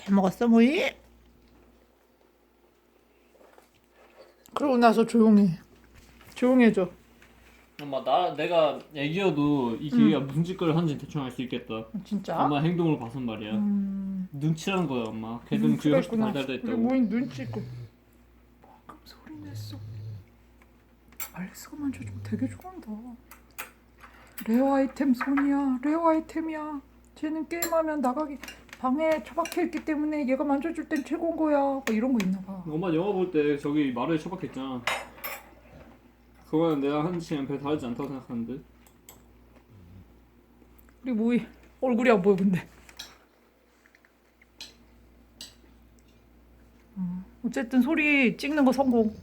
잘 먹었어 모이? 그러고 나서 조용해져. 엄마 내가 애기여도 이 기계가 무슨 짓거리를 하는지 대충 알 수 있겠다. 진짜? 엄마 행동을 봐선 말이야. 눈치라는 거야 엄마. 걔들은 그게 훨씬 발달돼 우리 있다고. 모이 눈치 있고. 방금 소리 냈어. 알렉스가 만져주면 되게 좋아한다. 레어 아이템 손이야. 레어 아이템이야. 쟤는 게임하면 나가기 방에 처박혀 있기 때문에 얘가 만져줄 땐 최고인 거야. 뭐 이런 거 있나 봐. 엄마 영화 볼 때 저기 마루에 처박혔잖아. 그거는 내가 한 시간 별 다르지 않다고 생각하는데. 우리 모이 얼굴이 안 보여 근데. 어쨌든 소리 찍는 거 성공.